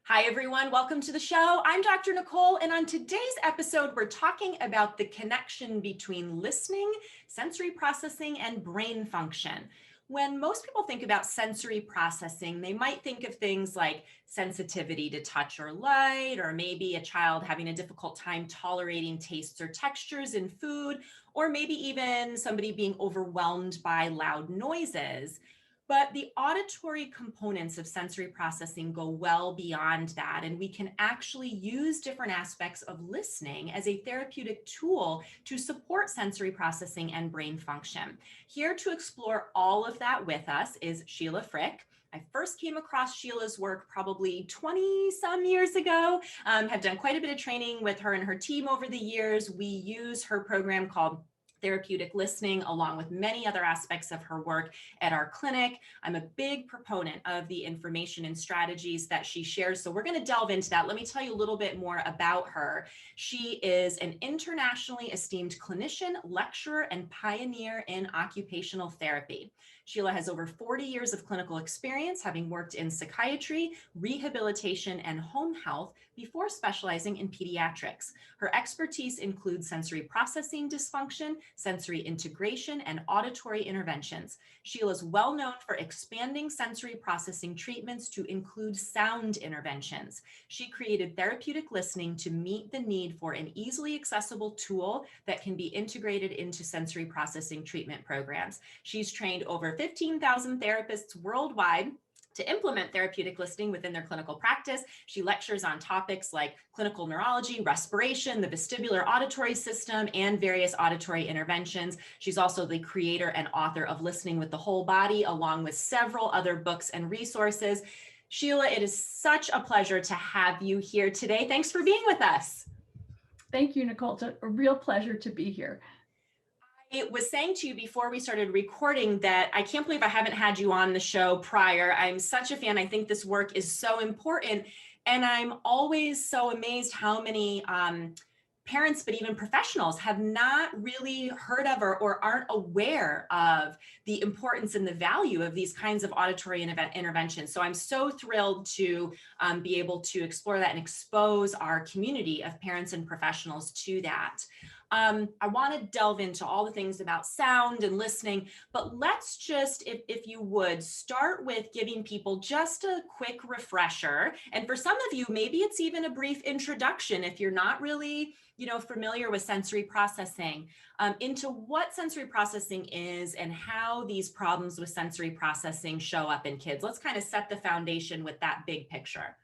Hi, everyone. Welcome to the show. I'm Dr. Nicole, and on today's episode, we're talking about the connection between listening, sensory processing, and brain function. When most people think about sensory processing, they might think of things like sensitivity to touch or light, or maybe a child having a difficult time tolerating tastes or textures in food, or maybe even somebody being overwhelmed by loud noises. But the auditory components of sensory processing go well beyond that, and we can actually use different aspects of listening as a therapeutic tool to support sensory processing and brain function. Here to explore all of that with us is Sheila Frick. I first came across Sheila's work probably 20 some years ago. Have done quite a bit of training with her and her team over the years. We use her program called Therapeutic Listening, along with many other aspects of her work at our clinic. I'm a big proponent of the information and strategies that she shares. So we're going to delve into that. Let me tell you a little bit more about her. She is an internationally esteemed clinician, lecturer, and pioneer in occupational therapy. Sheila has over 40 years of clinical experience, having worked in psychiatry, rehabilitation, and home health before specializing in pediatrics. Her expertise includes sensory processing dysfunction, sensory integration, and auditory interventions. Sheila is well known for expanding sensory processing treatments to include sound interventions. She created Therapeutic Listening to meet the need for an easily accessible tool that can be integrated into sensory processing treatment programs. She's trained over 15,000 therapists worldwide to implement therapeutic listening within their clinical practice. She lectures on topics like clinical neurology, respiration, the vestibular auditory system, and various auditory interventions. She's also the creator and author of Listening with the Whole Body, along with several other books and resources. Sheila, it is such a pleasure to have you here today. Thanks for being with us. Thank you, Nicole. It's a real pleasure to be here. I was saying to you before we started recording that I can't believe I haven't had you on the show prior. I'm such a fan. I think this work is so important. And I'm always so amazed how many parents, but even professionals, have not really heard of or aren't aware of the importance and the value of these kinds of auditory interventions. So I'm so thrilled to be able to explore that and expose our community of parents and professionals to that. I want to delve into all the things about sound and listening, but let's just, if you would, start with giving people just a quick refresher. And for some of you, maybe it's even a brief introduction if you're not really, familiar with sensory processing, into what sensory processing is and how these problems with sensory processing show up in kids. Let's kind of set the foundation with that big picture.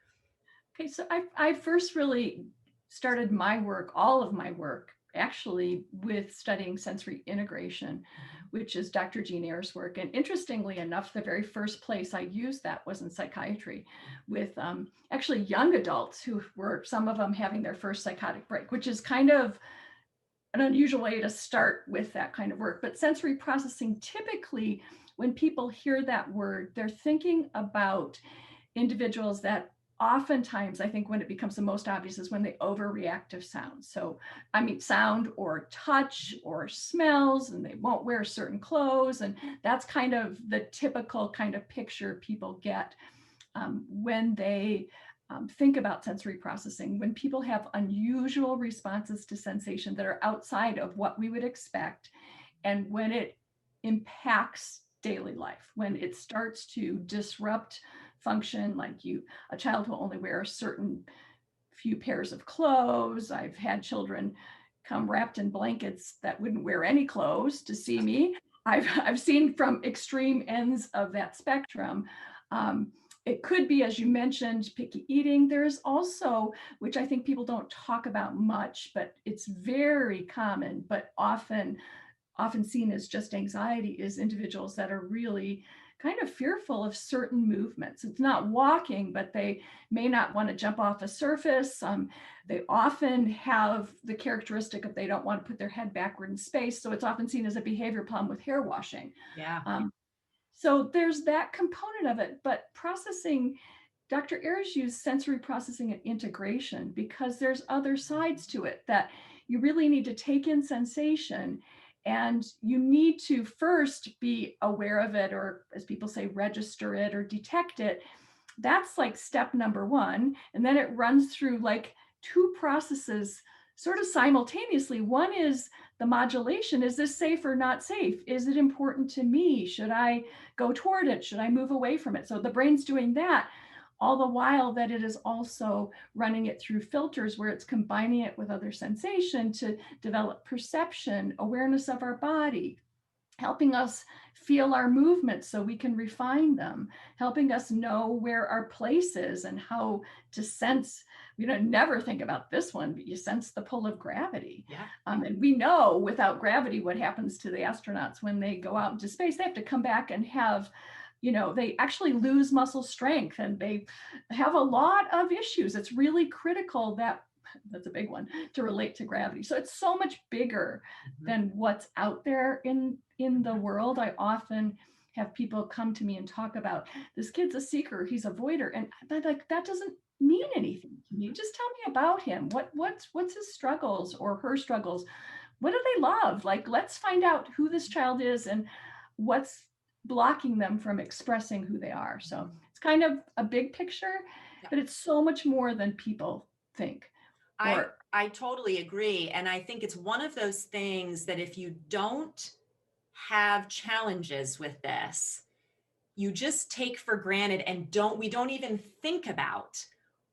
Okay, so I first really started my work, all of my work, actually with studying sensory integration, which is Dr. Jean Eyre's work. And interestingly enough, the very first place I used that was in psychiatry with actually young adults who were, some of them having their first psychotic break, which is kind of an unusual way to start with that kind of work. But sensory processing, typically when people hear that word, they're thinking about individuals that oftentimes, I think when it becomes the most obvious is when they overreact to sound. So, sound or touch or smells, and they won't wear certain clothes. And that's kind of the typical kind of picture people get when they think about sensory processing. When people have unusual responses to sensation that are outside of what we would expect, and when it impacts daily life, when it starts to disrupt function, like a child will only wear a certain few pairs of clothes. I've had children come wrapped in blankets that wouldn't wear any clothes to see me. I've seen from extreme ends of that spectrum. It could be, as you mentioned, picky eating. There's also, which I think people don't talk about much, but it's very common, but often seen as just anxiety, is individuals that are really kind of fearful of certain movements. It's not walking, but they may not want to jump off a surface. They often have the characteristic of they don't want to put their head backward in space. So it's often seen as a behavior problem with hair washing. Yeah. So there's that component of it. But processing, Dr. Ayers used sensory processing and integration because there's other sides to it, that you really need to take in sensation. And you need to first be aware of it, or as people say, register it or detect it. that's like step number one. And then it runs through like two processes sort of simultaneously. One is the modulation. Is this safe or not safe? Is it important to me? Should I go toward it? Should I move away from it? So the brain's doing that, all the while that it is also running it through filters where it's combining it with other sensation to develop perception, awareness of our body, helping us feel our movements so we can refine them, helping us know where our place is and how to sense. We don't never think about this one, but you sense the pull of gravity. Yeah. And we know without gravity what happens to the astronauts when they go out into space. They have to come back and have, they actually lose muscle strength and they have a lot of issues. It's really critical that's a big one, to relate to gravity. So it's so much bigger than what's out there in the world. I often have people come to me and talk about, this kid's a seeker, he's a avoider. And I'm like, that doesn't mean anything to me. Just tell me about him. What's his struggles or her struggles? What do they love? Like, let's find out who this child is and what's blocking them from expressing who they are. So it's kind of a big picture, but it's so much more than people think. I totally agree. And I think it's one of those things that if you don't have challenges with this, you just take for granted and we don't even think about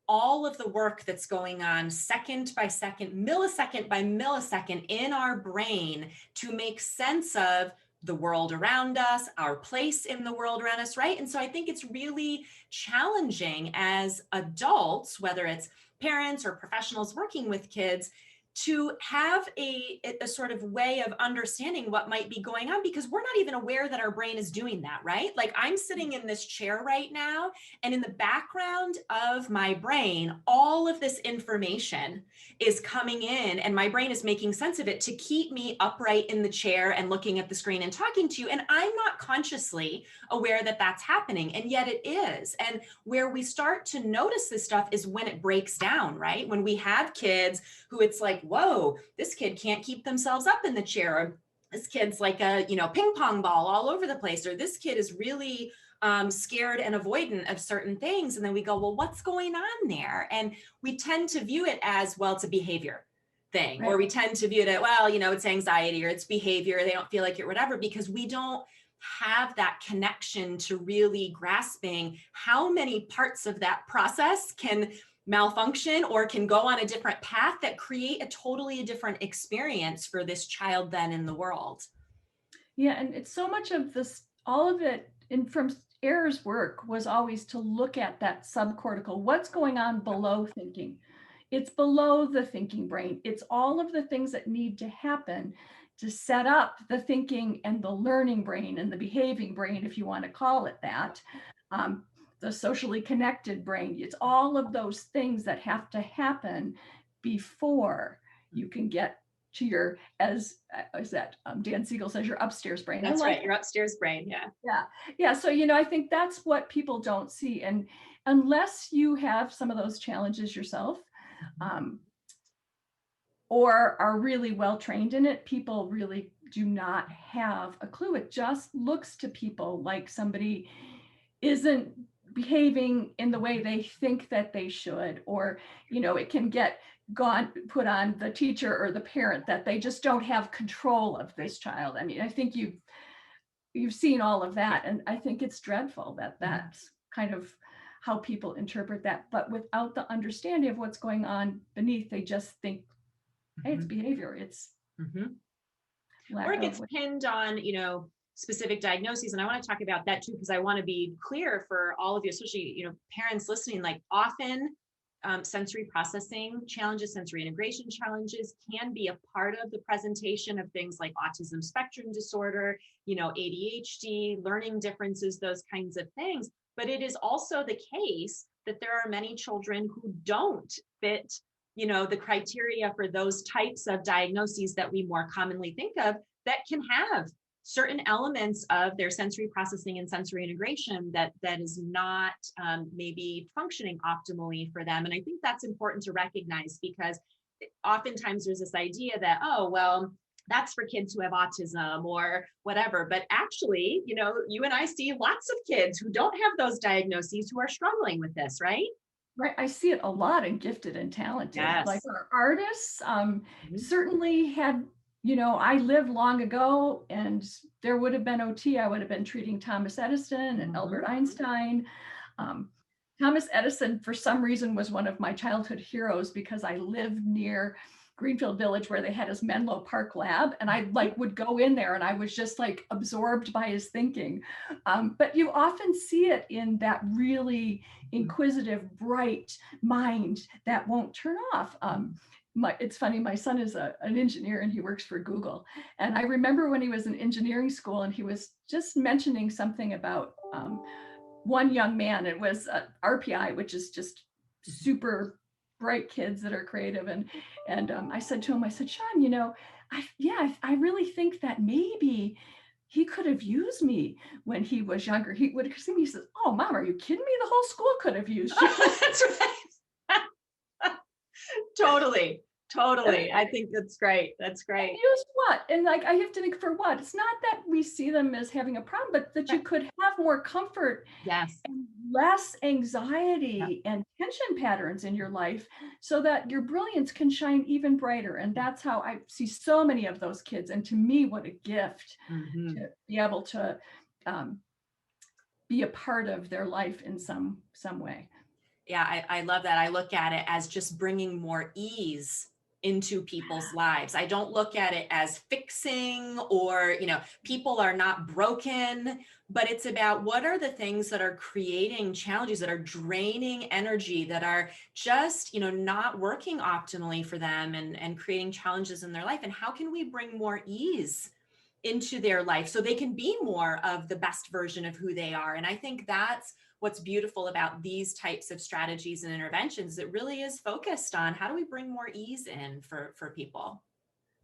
all of the work that's going on second by second, millisecond by millisecond in our brain to make sense of the world around us, our place in the world around us, right? And so I think it's really challenging as adults, whether it's parents or professionals working with kids, to have a sort of way of understanding what might be going on, because we're not even aware that our brain is doing that, right? Like I'm sitting in this chair right now, and in the background of my brain, all of this information is coming in, and my brain is making sense of it to keep me upright in the chair and looking at the screen and talking to you. And I'm not consciously aware that that's happening, and yet it is. And where we start to notice this stuff is when it breaks down, right? When we have kids who it's like, whoa, this kid can't keep themselves up in the chair. Or this kid's like a, ping pong ball all over the place. Or this kid is really scared and avoidant of certain things. And then we go, well, what's going on there? And we tend to view it as, well, it's a behavior thing. Right. Or we tend to view it, well, it's anxiety or it's behavior. They don't feel like it, whatever, because we don't have that connection to really grasping how many parts of that process can malfunction or can go on a different path that create a totally different experience for this child then in the world. Yeah, and it's so much of this, all of it from Ayer's work was always to look at that subcortical, what's going on below thinking. It's below the thinking brain. It's all of the things that need to happen to set up the thinking and the learning brain and the behaving brain, if you want to call it that. The socially connected brain. It's all of those things that have to happen before you can get to your, Dan Siegel says, your upstairs brain. That's right, your upstairs brain, Yeah. So, I think that's what people don't see. And unless you have some of those challenges yourself, or are really well trained in it, people really do not have a clue. It just looks to people like somebody isn't behaving in the way they think that they should, or it can get put on the teacher or the parent that they just don't have control of this child. I mean, I think you've seen all of that, and I think it's dreadful that that's kind of how people interpret that, but without the understanding of what's going on beneath, they just think, hey, it's behavior. It's or it gets pinned on specific diagnoses. And I want to talk about that too, because I want to be clear for all of you, especially, parents listening, like often sensory processing challenges, sensory integration challenges can be a part of the presentation of things like autism spectrum disorder, ADHD, learning differences, those kinds of things. But it is also the case that there are many children who don't fit the criteria for those types of diagnoses that we more commonly think of, that can have certain elements of their sensory processing and sensory integration that is not maybe functioning optimally for them. And I think that's important to recognize, because oftentimes there's this idea that, oh, well, that's for kids who have autism or whatever. But actually, you know, you and I see lots of kids who don't have those diagnoses who are struggling with this, right? Right. I see it a lot in gifted and talented. Like Yes. our artists Mhm. certainly had, you know, I lived long ago and there would have been OT. I would have been treating Thomas Edison and Albert Mhm. Einstein. Um, Thomas Edison, for some reason, was one of my childhood heroes because I lived near Greenfield Village where they had his Menlo Park lab. And I like would go in there and I was just like absorbed by his thinking. But you often see it in that really inquisitive, bright mind that won't turn off. It's funny, my son is an engineer and he works for Google. And I remember when he was in engineering school and he was just mentioning something about one young man. It was RPI, which is just super bright kids that are creative. And I said to him, I said, Sean, you know, I really think that maybe he could have used me when he was younger. He would see me, he says, oh, Mom, are you kidding me? The whole school could have used you. That's right. Totally. Totally. I think that's great. That's great. Use what? And like, I have to think for what? It's not that we see them as having a problem, but that you could have more comfort Yes. and less anxiety and tension patterns in your life so that your brilliance can shine even brighter. And that's how I see so many of those kids. And to me, what a gift to be able to be a part of their life in some way. Yeah, I love that. I look at it as just bringing more ease into people's lives. I don't look at it as fixing or, you know, people are not broken, but it's about what are the things that are creating challenges, that are draining energy, that are just, you know, not working optimally for them and creating challenges in their life. And how can we bring more ease into their life so they can be more of the best version of who they are? And I think that's what's beautiful about these types of strategies and interventions. It really is focused on how do we bring more ease in for people.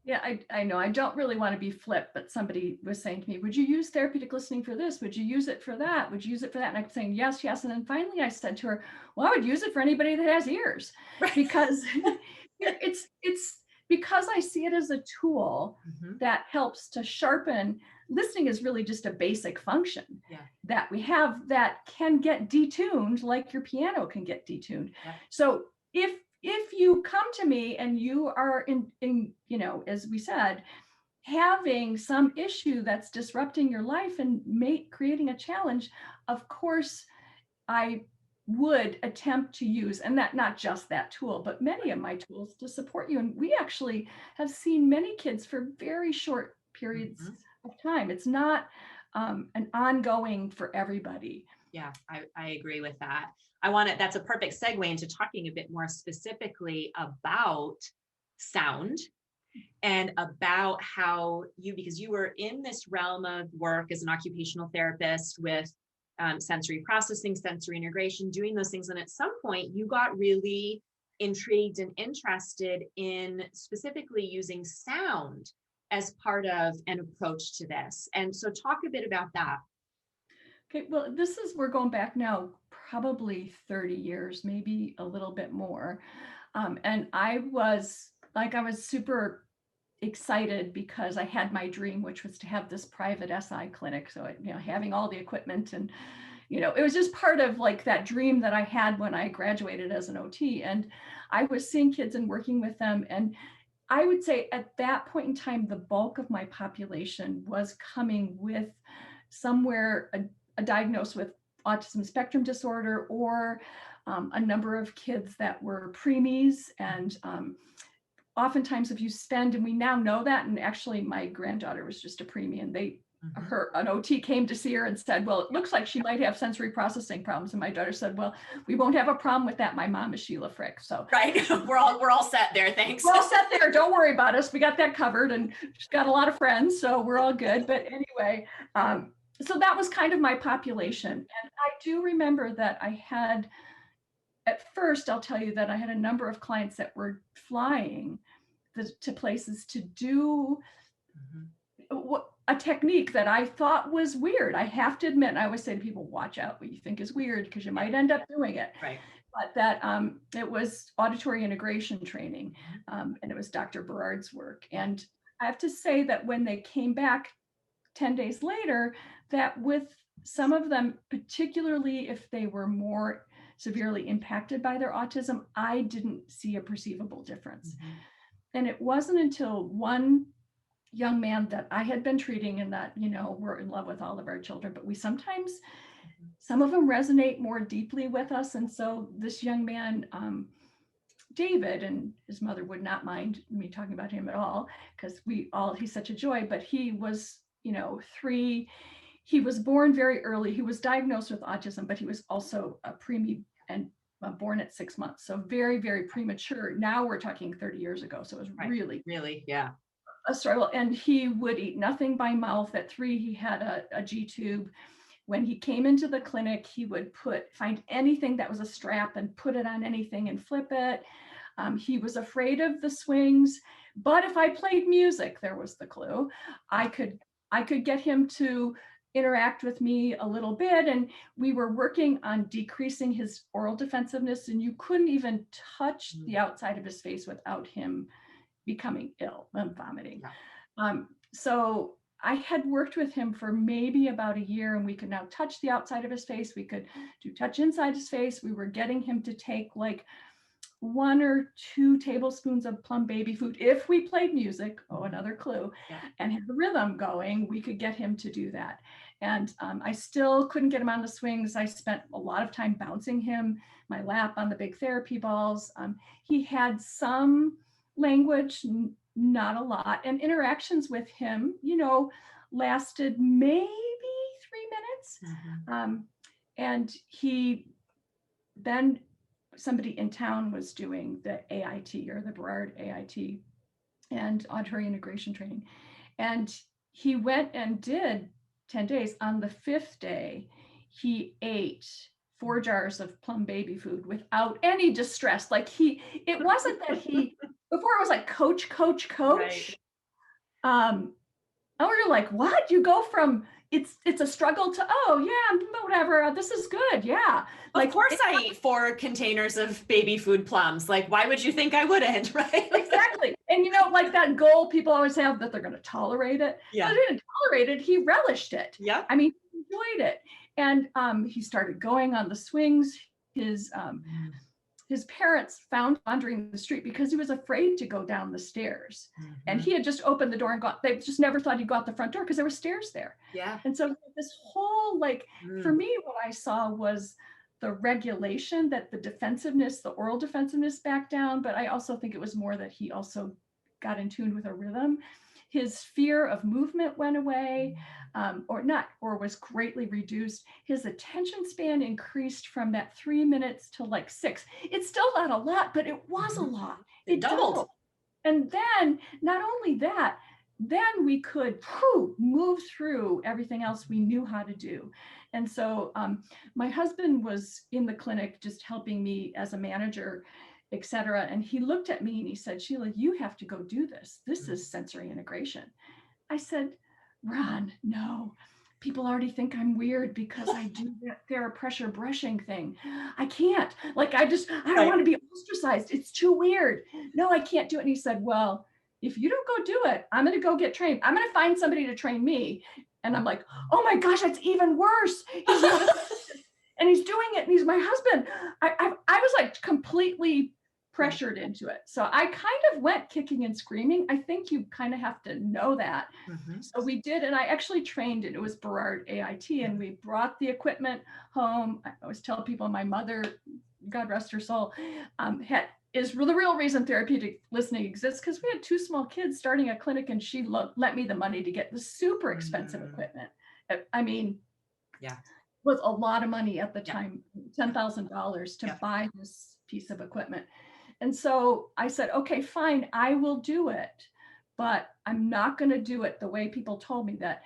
Yeah, I know I don't really want to be flip, but somebody was saying to me, would you use therapeutic listening for this? Would you use it for that? Would you use it for that? And I'm saying, yes, yes. And then finally I said to her, well, I would use it for anybody that has ears, because it's because I see it as a tool that helps to sharpen. Listening is really just a basic function that we have that can get detuned, like your piano can get detuned. So if you come to me and you are in, you know, as we said, having some issue that's disrupting your life and creating a challenge, of course, I would attempt to use, and that not just that tool, but many of my tools to support you. And we actually have seen many kids for very short periods of time. It's not an ongoing for everybody. Yeah, I agree with that. That's a perfect segue into talking a bit more specifically about sound and about how because you were in this realm of work as an occupational therapist with sensory processing, sensory integration, doing those things. And at some point you got really intrigued and interested in specifically using sound as part of an approach to this. And so talk a bit about that. Okay, well, we're going back now probably 30 years, maybe a little bit more. And I was super excited because I had my dream, which was to have this private SI clinic. So, you know, having all the equipment and, you know, it was just part of like that dream that I had when I graduated as an OT. And I was seeing kids and working with them. And I would say at that point in time, the bulk of my population was coming with somewhere a diagnosis with autism spectrum disorder or a number of kids that were preemies. And oftentimes if you spend, and we now know that, and actually my granddaughter was just a preemie, and an OT came to see her and said, well, it looks like she might have sensory processing problems. And my daughter said, well, we won't have a problem with that. My mom is Sheila Frick. So right. we're all set there. Thanks. We're all set there. Don't worry about us. We got that covered, and she's got a lot of friends, so we're all good. But anyway, so that was kind of my population. And I do remember that I had, at first, I'll tell you that I had a number of clients that were flying to places to do a technique that I thought was weird. I have to admit, and I always say to people, watch out what you think is weird, because you might end up doing it. Right. But that it was auditory integration training, and it was Dr. Berard's work. And I have to say that when they came back 10 days later, that with some of them, particularly if they were more severely impacted by their autism, I didn't see a perceivable difference. Mhm. And it wasn't until one young man that I had been treating, and that, we're in love with all of our children, but we sometimes, some of them resonate more deeply with us. And so this young man, David, and his mother would not mind me talking about him at all, because he's such a joy, but he was, 3. He was born very early. He was diagnosed with autism, but he was also a preemie and born at 6 months. So very, very premature. Now we're talking 30 years ago. So it was really, yeah, a struggle. And he would eat nothing by mouth. At 3, he had a G tube. When he came into the clinic, he would find anything that was a strap and put it on anything and flip it. He was afraid of the swings, but if I played music, there was the clue, I could get him to interact with me a little bit. And we were working on decreasing his oral defensiveness, and you couldn't even touch the outside of his face without him becoming ill and vomiting. Yeah. So I had worked with him for maybe about a year, and we could now touch the outside of his face. We could do touch inside his face. We were getting him to take like 1 or 2 tablespoons of plum baby food. If we played music, another clue, and had the rhythm going, we could get him to do that. And I still couldn't get him on the swings. I spent a lot of time bouncing him, my lap on the big therapy balls. He had some language, not a lot, and interactions with him, lasted maybe 3 minutes. And then somebody in town was doing the AIT, or the Berard AIT, and auditory integration training. And he went and did 10 days. On the 5th day, he ate 4 jars of plum baby food without any distress. Like it wasn't that before it was like coach. Right. Oh, you're like, what? You go from it's a struggle to, oh yeah, whatever, this is good, yeah. Of course I eat 4 containers of baby food Plums. Like, why would you think I wouldn't, right? Exactly. And like that goal people always have, that they're going to tolerate it. Yeah. But he didn't tolerate it, he relished it. Yeah. I mean, he enjoyed it. And he started going on the swings. His parents found him wandering the street because he was afraid to go down the stairs. And he had just opened the door and they just never thought he'd go out the front door because there were stairs there. Yeah. And so this whole, for me, what I saw was the regulation, that the defensiveness, the oral defensiveness backed down. But I also think it was more that he also got in tune with a rhythm. His fear of movement went away, or was greatly reduced. His attention span increased from that 3 minutes to like 6. It's still not a lot, but it was a lot. It doubled. And then not only that, then we could move through everything else we knew how to do. And so my husband was in the clinic just helping me as a manager, et cetera. And he looked at me and he said, Sheila, you have to go do this. This is sensory integration. I said, Ron, no, people already think I'm weird because I do that TheraPressure brushing thing. I can't, I don't want to be ostracized. It's too weird. No, I can't do it. And he said, well, if you don't go do it, I'm going to go get trained. I'm going to find somebody to train me. And I'm like, oh my gosh, that's even worse. And he's doing it. And he's my husband. I was like completely pressured into it. So I kind of went kicking and screaming. I think you kind of have to know that. So we did, and I actually trained, and it was Berard AIT, and we brought the equipment home. I always tell people my mother, God rest her soul, is the real reason therapeutic listening exists, because we had 2 small kids starting a clinic, and she lent me the money to get the super expensive equipment. I mean, was a lot of money at the time, $10,000 to buy this piece of equipment. And so I said, okay, fine, I will do it, but I'm not going to do it the way people told me, that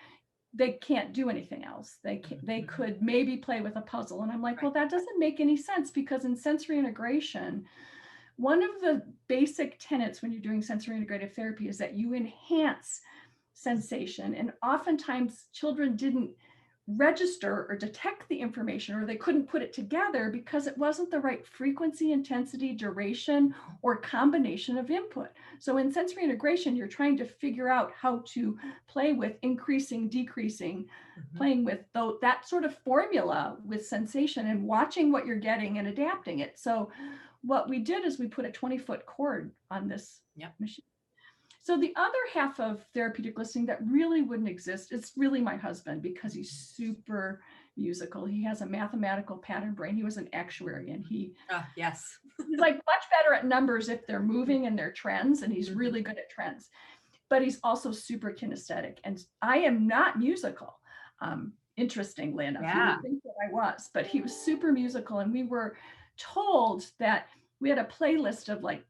they can't do anything else. They could maybe play with a puzzle. And I'm like, well, that doesn't make any sense, because in sensory integration, one of the basic tenets when you're doing sensory integrative therapy is that you enhance sensation. And oftentimes children didn't register or detect the information, or they couldn't put it together because it wasn't the right frequency, intensity, duration, or combination of input. So in sensory integration, you're trying to figure out how to play with increasing, decreasing, playing with that sort of formula with sensation and watching what you're getting and adapting it. So what we did is we put a 20-foot cord on this machine. So the other half of therapeutic listening that really wouldn't exist, it's really my husband, because he's super musical. He has a mathematical pattern brain. He was an actuary, and he's like much better at numbers if they're moving and they're trends, and he's really good at trends. But he's also super kinesthetic, and I am not musical. Interestingly enough, you would think that I was, but he was super musical, and we were told that we had a playlist of like,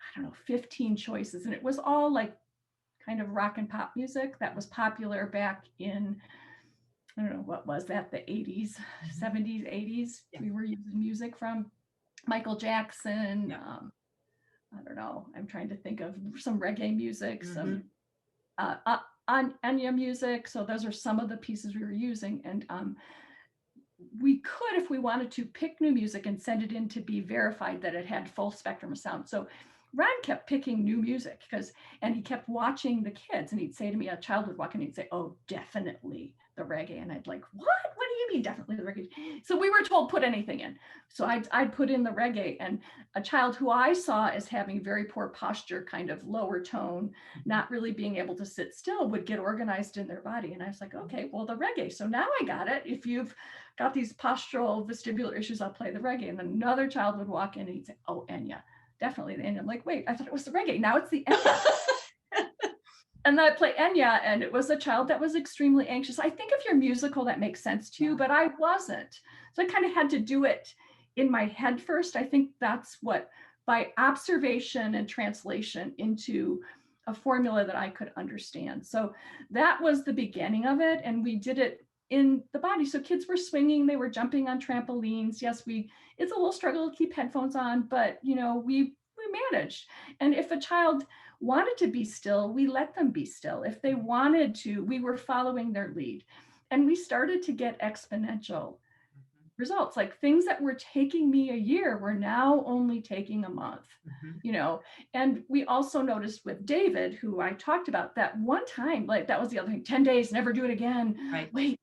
I don't know, 15 choices. And it was all like kind of rock and pop music that was popular back in, I don't know, what was that? The 80s, 70s, 80s. We were using music from Michael Jackson. I don't know. I'm trying to think of some reggae music, some Enya music. So those are some of the pieces we were using. And we could, if we wanted to, pick new music and send it in to be verified that it had full spectrum of sound. So Ron kept picking new music and he kept watching the kids, and he'd say to me, a child would walk in and he'd say, "Oh, definitely the reggae." And I'd like, "What do you mean definitely the reggae?" So we were told put anything in. So I'd put in the reggae, and a child who I saw as having very poor posture, kind of lower tone, not really being able to sit still, would get organized in their body. And I was like, okay, well, the reggae. So now I got it. If you've got these postural vestibular issues, I'll play the reggae. And then another child would walk in and he'd say, "Oh, Enya. Definitely the Enya." I'm like, wait, I thought it was the reggae. Now it's the Enya. And then I play Enya, and it was a child that was extremely anxious. I think if you're musical, that makes sense to you, but I wasn't. So I kind of had to do it in my head first. I think that's what, by observation and translation into a formula that I could understand. So that was the beginning of it. And we did it in the body. So kids were swinging, they were jumping on trampolines. Yes, it's a little struggle to keep headphones on, but we managed. And if a child wanted to be still, we let them be still. If they wanted to, we were following their lead. And we started to get exponential results. Like things that were taking me a year were now only taking a month, And we also noticed with David, who I talked about, that one time, like that was the other thing, 10 days, never do it again. Right. Wait,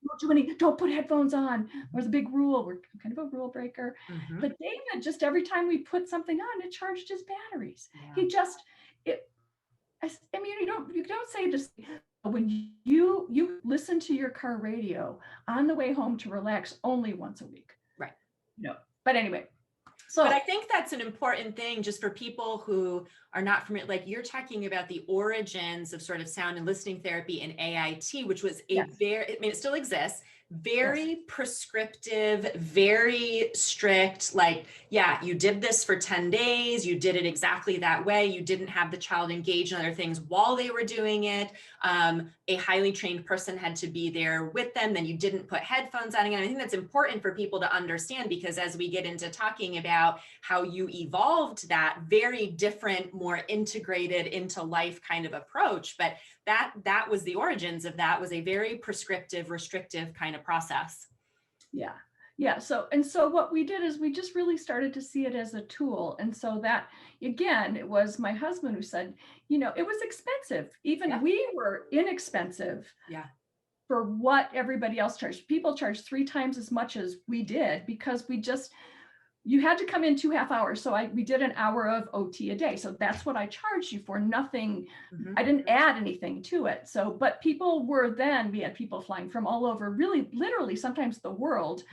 don't put headphones on. There's a big rule. We're kind of a rule breaker. But David, just every time we put something on, it charged his batteries. He just, I mean, you don't say just, when you listen to your car radio on the way home to relax only once a week. Right. But anyway. But I think that's an important thing just for people who are not familiar, like you're talking about the origins of sort of sound and listening therapy in AIT, which was it still exists, very prescriptive, very strict, like, you did this for 10 days, you did it exactly that way. You didn't have the child engage in other things while they were doing it. A highly trained person had to be there with them. Then you didn't put headphones on again. I think that's important for people to understand, because as we get into talking about how you evolved that very different, more integrated into life kind of approach, but that was the origins of that, was a very prescriptive, restrictive kind of process. Yeah. So what we did is we just really started to see it as a tool. And so that, again, it was my husband who said, it was expensive. Even we were inexpensive for what everybody else charged. People charged 3 times as much as we did, because you had to come in 2.5 hours. So we did an hour of OT a day. So that's what I charged you for. Nothing, I didn't add anything to it. So, but we had people flying from all over, really, literally, sometimes the world.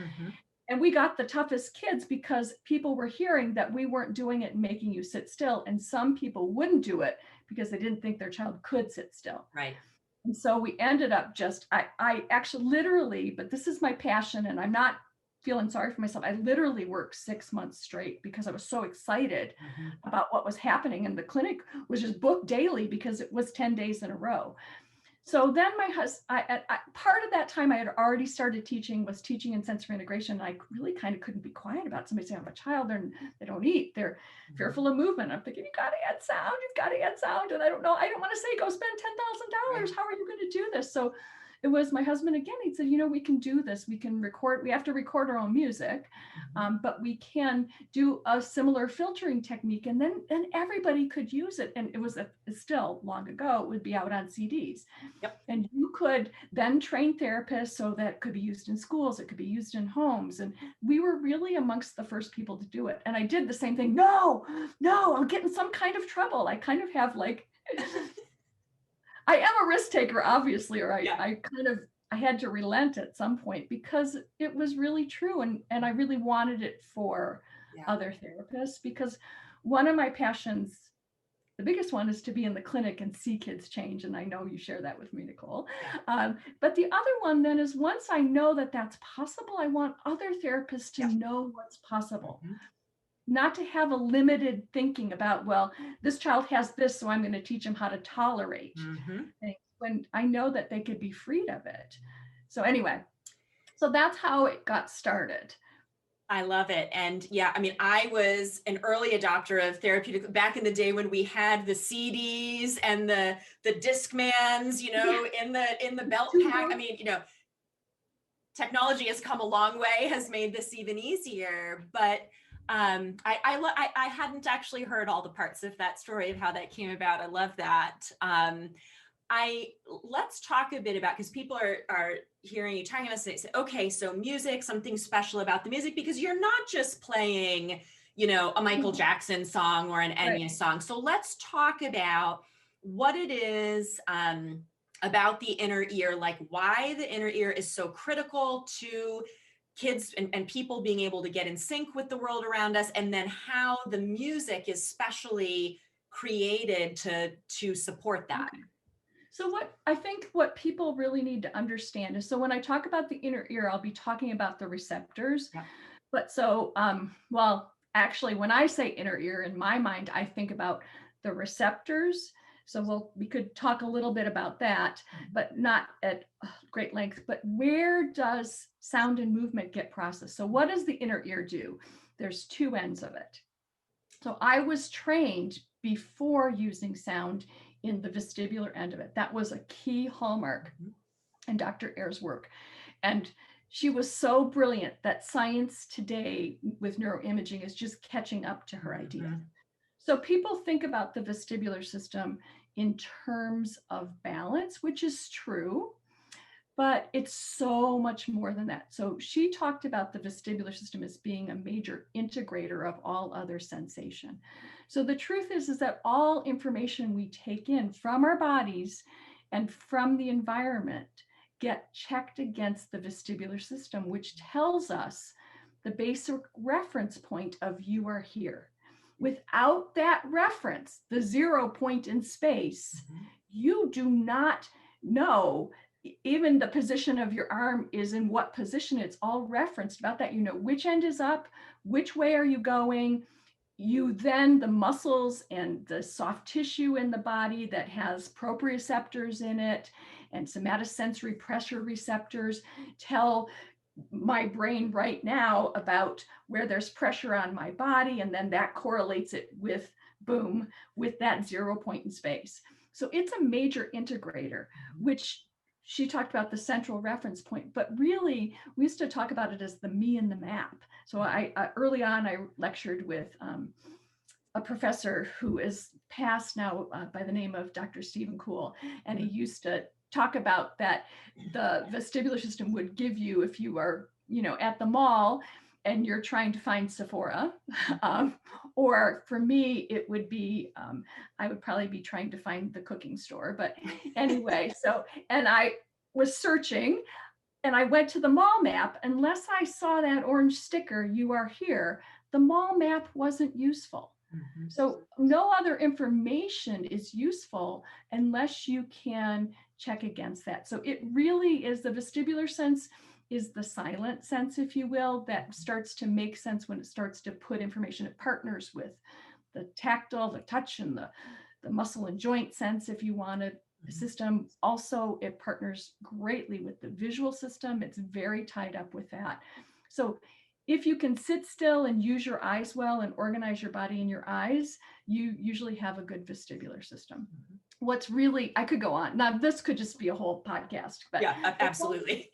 And we got the toughest kids because people were hearing that we weren't doing it and making you sit still. And some people wouldn't do it because they didn't think their child could sit still. Right. And so we ended up I actually literally, but this is my passion, and I'm not feeling sorry for myself. I literally worked 6 months straight because I was so excited about what was happening. And the clinic was just booked daily because it was 10 days in a row. So then my husband, part of that time I had already started teaching in sensory integration. And I really kind of couldn't be quiet about somebody saying, "I have a child, they don't eat, they're fearful of movement." I'm thinking, you've got to add sound. And I don't know, I don't want to say, go spend $10,000. How are you going to do this? So it was my husband again. He said, we can do this. We can record, we have to record our own music, but we can do a similar filtering technique, and then everybody could use it. And it was still long ago, it would be out on CDs. Yep. And you could then train therapists so that it could be used in schools, it could be used in homes. And we were really amongst the first people to do it. And I did the same thing. No, I'll get in some kind of trouble. I kind of have like, I am a risk taker, obviously, or I had to relent at some point because it was really true. And I really wanted it for other therapists, because one of my passions, the biggest one, is to be in the clinic and see kids change. And I know you share that with me, Nicole. But the other one then is, once I know that that's possible, I want other therapists to know what's possible. Not to have a limited thinking about, well, this child has this, so I'm going to teach them how to tolerate things, when I know that they could be freed of it. So anyway, so that's how it got started. I love it. And yeah, I mean, I was an early adopter of therapeutic back in the day when we had the CDs and the Discmans, in the belt pack. I mean, technology has come a long way, has made this even easier, but I hadn't actually heard all the parts of that story of how that came about. I love that. Let's talk a bit about, because people are hearing you talking about, say, okay, so music, something special about the music, because you're not just playing, a Michael Jackson song or an Enya song. So let's talk about what it is about the inner ear, like why the inner ear is so critical to kids and people being able to get in sync with the world around us, and then how the music is specially created to support that. Okay. So what people really need to understand is, so when I talk about the inner ear, I'll be talking about the receptors. Yeah. But so, actually, when I say inner ear, in my mind, I think about the receptors. So we could talk a little bit about that, but not at great length. But where does sound and movement get processed? So what does the inner ear do? There's two ends of it. So I was trained before using sound in the vestibular end of it. That was a key hallmark in Dr. Ayer's work. And she was so brilliant that science today with neuroimaging is just catching up to her idea. So people think about the vestibular system in terms of balance, which is true, but it's so much more than that. So she talked about the vestibular system as being a major integrator of all other sensation. So the truth is that all information we take in from our bodies and from the environment get checked against the vestibular system, which tells us the basic reference point of you are here. Without that reference, the 0 point in space, you do not know even the position of your arm is in what position. It's all referenced about that. Which end is up, which way are you going? The muscles and the soft tissue in the body that has proprioceptors in it and somatosensory pressure receptors tell my brain right now about where there's pressure on my body, and then that correlates it with that 0 point in space. So it's a major integrator, which she talked about the central reference point, but really we used to talk about it as the me in the map. So I early on I lectured with a professor who is passed now by the name of Dr. Stephen Kuhl, and he used to talk about that the vestibular system would give you, if you are, at the mall and you're trying to find Sephora, or for me, it would be, I would probably be trying to find the cooking store. But anyway, and I was searching and I went to the mall map. Unless I saw that orange sticker, you are here, the mall map wasn't useful. So no other information is useful unless you can check against that. So it really is, the vestibular sense is the silent sense, if you will, that starts to make sense when it starts to put information. It partners with the tactile, the touch, and the muscle and joint sense, if you wanted, the system. Also, it partners greatly with the visual system. It's very tied up with that. So if you can sit still and use your eyes well and organize your body and your eyes, you usually have a good vestibular system. what's really, I could go on. Now, this could just be a whole podcast, but Yeah, absolutely.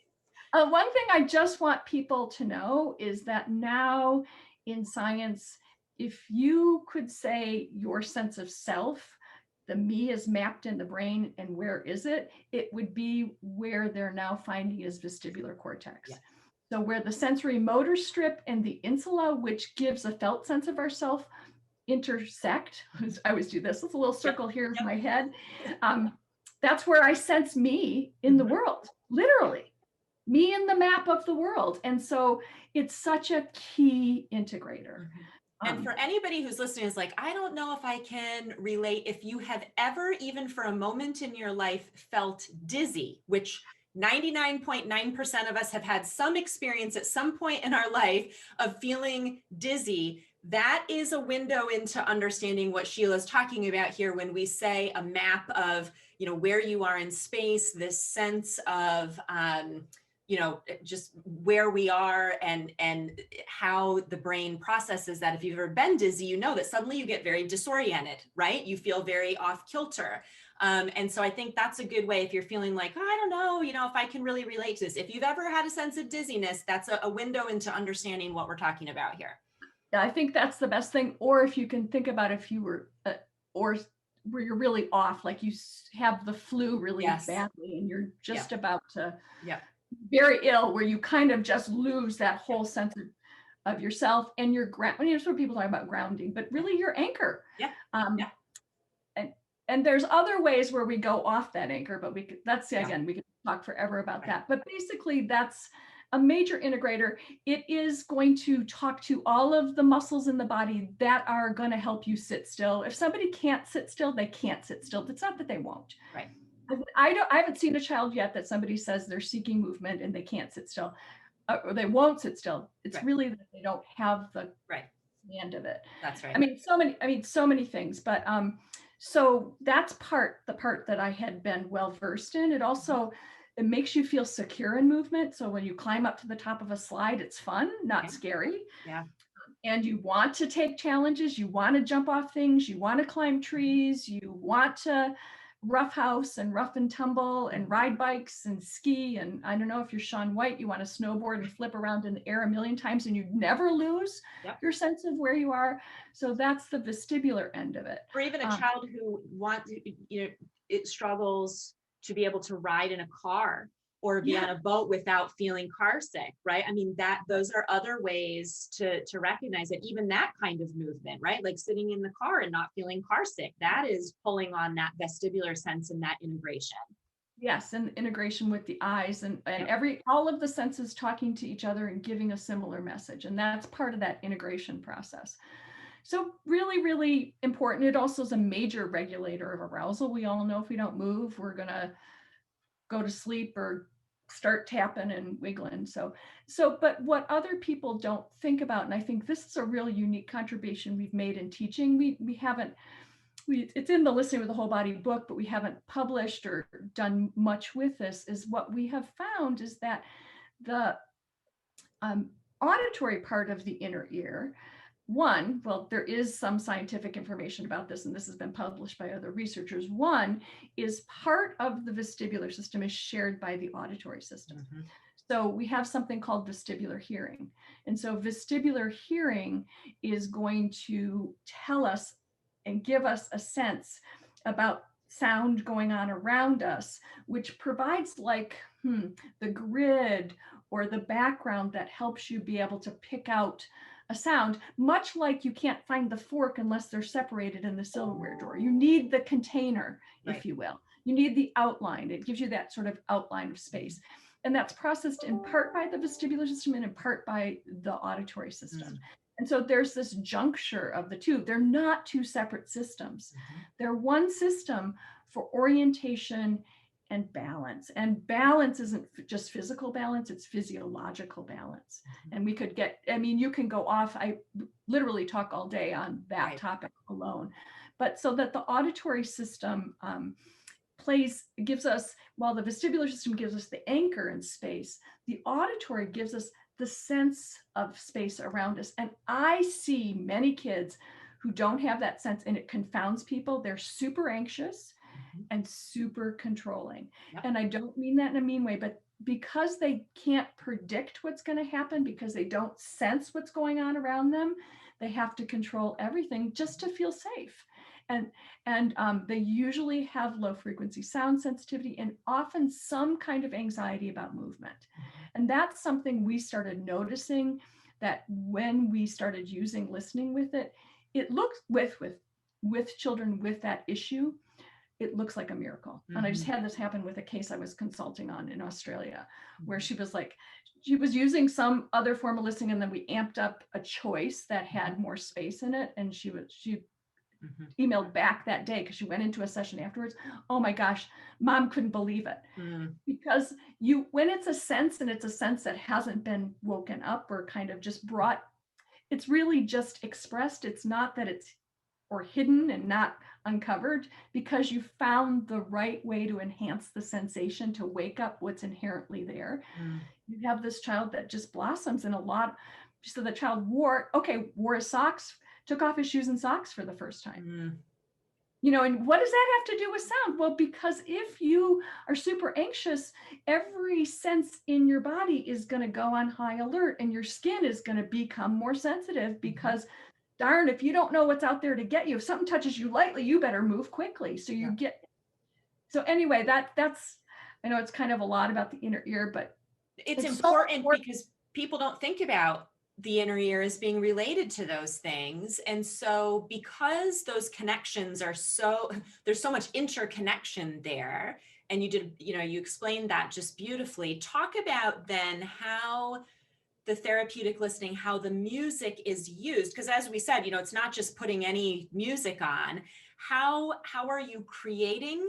One thing I just want people to know is that now in science, if you could say your sense of self, the me is mapped in the brain, and where is it? It would be where they're now finding is vestibular cortex. Yeah. So where the sensory motor strip and the insula, which gives a felt sense of ourself, intersect. I always do this. It's a little circle here in my head. That's where I sense me in the world, literally. Me in the map of the world. And so it's such a key integrator. And for anybody who's listening is like, I don't know if I can relate. If you have ever, even for a moment in your life, felt dizzy, which 99.9% of us have had some experience at some point in our life of feeling dizzy, that is a window into understanding what Sheila's talking about here when we say a map of, where you are in space, this sense of, just where we are and how the brain processes that. If you've ever been dizzy, you know that suddenly you get very disoriented, right? You feel very off kilter. And so I think that's a good way if you're feeling like, oh, I don't know, if I can really relate to this. If you've ever had a sense of dizziness, that's a window into understanding what we're talking about here. Yeah, I think that's the best thing. Or if you can think about if you were, or where you're really off, like you have the flu really badly and you're just about to very ill, where you kind of just lose that whole sense of yourself and your ground. That's what people talk about grounding, but really your anchor. And there's other ways where we go off that anchor, but we could talk forever about that. But basically that's a major integrator. It is going to talk to all of the muscles in the body that are going to help you sit still. If somebody can't sit still, they can't sit still. It's not that they won't. Right. I haven't seen a child yet that somebody says they're seeking movement and they can't sit still, or they won't sit still. It's really that they don't have the end of it. That's right. So many things, but so that's the part that I had been well versed in. It also, it makes you feel secure in movement. So when you climb up to the top of a slide, it's fun, not scary. Yeah. And you want to take challenges. You want to jump off things. You want to climb trees. You want to roughhouse and rough and tumble and ride bikes and ski. And I don't know if you're Shaun White, you want to snowboard and flip around in the air a million times and you never lose your sense of where you are. So that's the vestibular end of it. Or even a child who it struggles to be able to ride in a car or be on a boat without feeling car sick, right? I mean, those are other ways to recognize that even that kind of movement, right? Like sitting in the car and not feeling car sick, that is pulling on that vestibular sense and that integration. Yes, and integration with the eyes and all of the senses talking to each other and giving a similar message. And that's part of that integration process. So really, really important. It also is a major regulator of arousal. We all know if we don't move, we're going to go to sleep or start tapping and wiggling. So, but what other people don't think about, and I think this is a real unique contribution we've made in teaching. It's in the Listening with the Whole Body book, but we haven't published or done much with this, is what we have found is that the auditory part of the inner ear, there is some scientific information about this, and this has been published by other researchers. One is part of the vestibular system is shared by the auditory system. So we have something called vestibular hearing. And so vestibular hearing is going to tell us and give us a sense about sound going on around us, which provides like the grid or the background that helps you be able to pick out a sound, much like you can't find the fork unless they're separated in the silverware drawer. You need the container, if you will. You need the outline. It gives you that sort of outline of space. And that's processed in part by the vestibular system and in part by the auditory system. And so there's this juncture of the two. They're not two separate systems. They're one system for orientation and balance. And balance isn't just physical balance, it's physiological balance. And we could you can go off, I literally talk all day on that topic alone. But so that the auditory system gives us, while the vestibular system gives us the anchor in space, the auditory gives us the sense of space around us. And I see many kids who don't have that sense, and it confounds people. They're super anxious and super controlling. Yep. And I don't mean that in a mean way, but because they can't predict what's going to happen, because they don't sense what's going on around them, they have to control everything just to feel safe. And they usually have low frequency sound sensitivity and often some kind of anxiety about movement. And that's something we started noticing, that when we started using listening with it, it looks with children with that issue, it looks like a miracle. And I just had this happen with a case I was consulting on in Australia, where she was using some other form of listening, and then we amped up a choice that had more space in it. And she emailed back that day, because she went into a session afterwards. Oh my gosh, mom couldn't believe it. Because when it's a sense, and it's a sense that hasn't been woken up or kind of just brought, it's really just expressed. It's not that it's or hidden and not uncovered, because you found the right way to enhance the sensation, to wake up what's inherently there. You have this child that just blossoms in a lot. So the child wore his socks, took off his shoes and socks for the first time. And what does that have to do with sound? Well, because if you are super anxious, every sense in your body is going to go on high alert, and your skin is going to become more sensitive, because darn, if you don't know what's out there to get you, if something touches you lightly, you better move quickly. So so anyway, that's, I know it's kind of a lot about the inner ear, but it's important because people don't think about the inner ear as being related to those things. And so because those connections are there's so much interconnection there, and you explained that just beautifully. Talk about then how the therapeutic listening, how the music is used, because as we said, it's not just putting any music on. How are you creating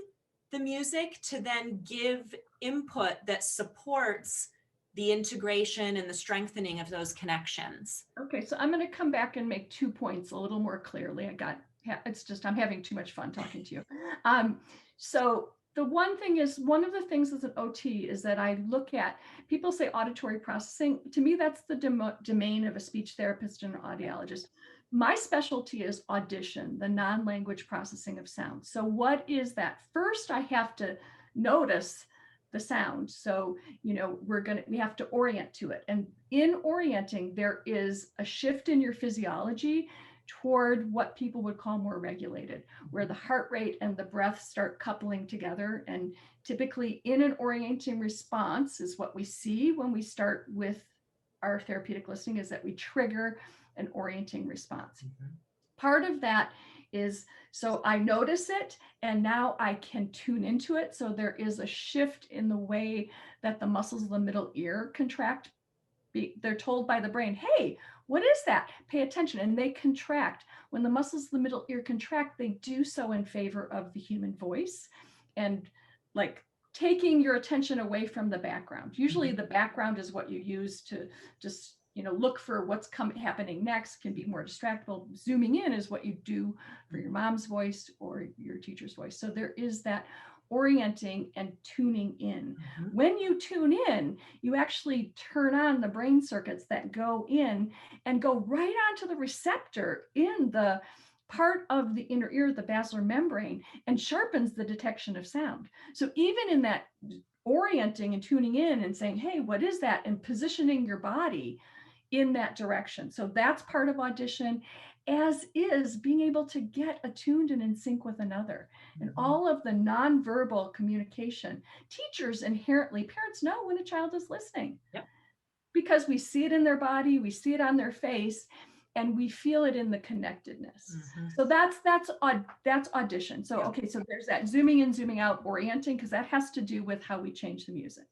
the music to then give input that supports the integration and the strengthening of those connections? Okay, so I'm going to come back and make 2 points a little more clearly. I'm having too much fun talking to you. So the one thing is, one of the things as an OT is that I look at, people say auditory processing. To me, that's the domain of a speech therapist and an audiologist. My specialty is audition, the non-language processing of sound. So what is that? First, I have to notice the sound. So, we have to orient to it. And in orienting, there is a shift in your physiology toward what people would call more regulated, where the heart rate and the breath start coupling together. And typically in an orienting response is what we see when we start with our therapeutic listening, is that we trigger an orienting response. Part of that is, so I notice it and now I can tune into it. So there is a shift in the way that the muscles of the middle ear contract. They're told by the brain, hey, what is that? Pay attention. And they contract. When the muscles of the middle ear contract, they do so in favor of the human voice, and like taking your attention away from the background. Usually the background is what you use to just look for what's happening next, can be more distractible. Zooming in is what you do for your mom's voice or your teacher's voice. So there is that orienting and tuning in. When you tune in, you actually turn on the brain circuits that go in and go right onto the receptor in the part of the inner ear, the basilar membrane, and sharpens the detection of sound. So even in that orienting and tuning in and saying, hey, what is that? And positioning your body in that direction. So that's part of audition, as is being able to get attuned and in sync with another. And all of the nonverbal communication, teachers inherently, parents know when a child is listening. Because we see it in their body, we see it on their face, and we feel it in the connectedness. So that's audition. So, okay, so there's that zooming in, zooming out, orienting, because that has to do with how we change the music.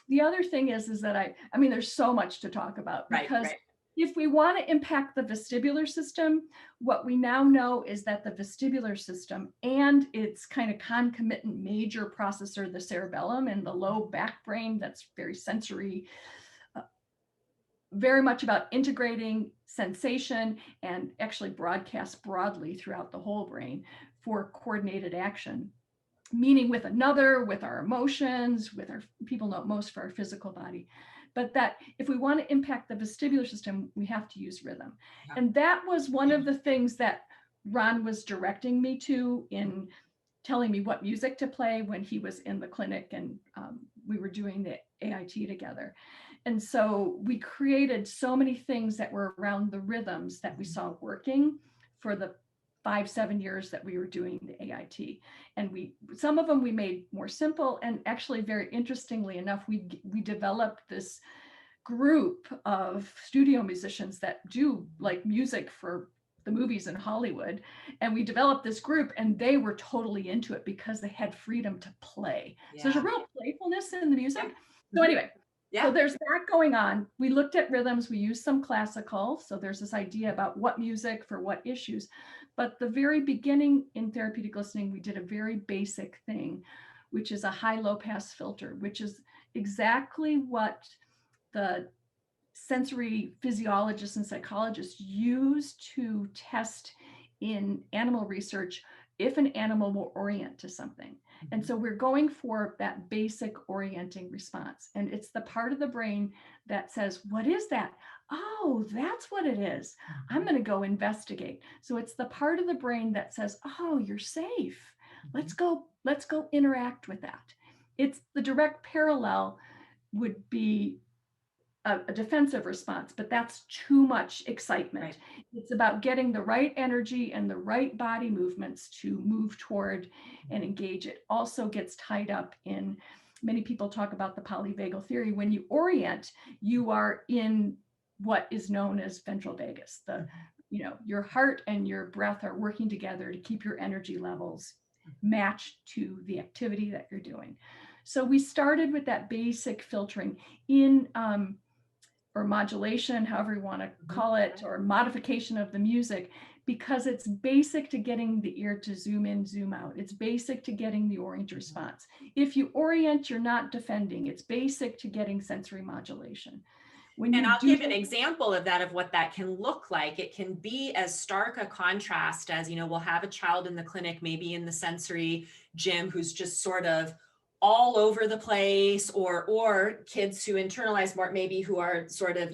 The other thing is that I mean, there's so much to talk about, because if we want to impact the vestibular system, what we now know is that the vestibular system and its kind of concomitant major processor, the cerebellum and the low back brain, that's very sensory, very much about integrating sensation and actually broadcast broadly throughout the whole brain for coordinated action. Meaning with another, with our emotions, with our, people know most for our physical body, but that if we want to impact the vestibular system, we have to use rhythm. And that was one of the things that Ron was directing me to in telling me what music to play when he was in the clinic, and we were doing the AIT together. And so we created so many things that were around the rhythms that we saw working for the 5-7 years that we were doing the AIT. And some of them we made more simple, and actually, very interestingly enough, we developed this group of studio musicians that do like music for the movies in Hollywood. And we developed this group, and they were totally into it because they had freedom to play. So there's a real playfulness in the music. So anyway, so there's that going on. We looked at rhythms, we used some classical. So there's this idea about what music for what issues. But the very beginning in therapeutic listening, we did a very basic thing, which is a high-low pass filter, which is exactly what the sensory physiologists and psychologists use to test in animal research if an animal will orient to something. And so we're going for that basic orienting response. And it's the part of the brain that says, what is that? Oh, that's what it is. I'm going to go investigate. So it's the part of the brain that says, oh, you're safe. Let's go interact with that. It's the direct parallel would be a defensive response, but that's too much excitement. Right. It's about getting the right energy and the right body movements to move toward and engage. It also gets tied up in, many people talk about the polyvagal theory. When you orient, you are in what is known as ventral vagus. Your heart and your breath are working together to keep your energy levels matched to the activity that you're doing. So we started with that basic filtering in or modulation, however you want to call it, or modification of the music, because it's basic to getting the ear to zoom in, zoom out. It's basic to getting the orient response. If you orient, you're not defending. It's basic to getting sensory modulation. And I'll give an example of that, of what that can look like. It can be as stark a contrast as, we'll have a child in the clinic, maybe in the sensory gym, who's just sort of all over the place, or kids who internalize more, maybe who are sort of,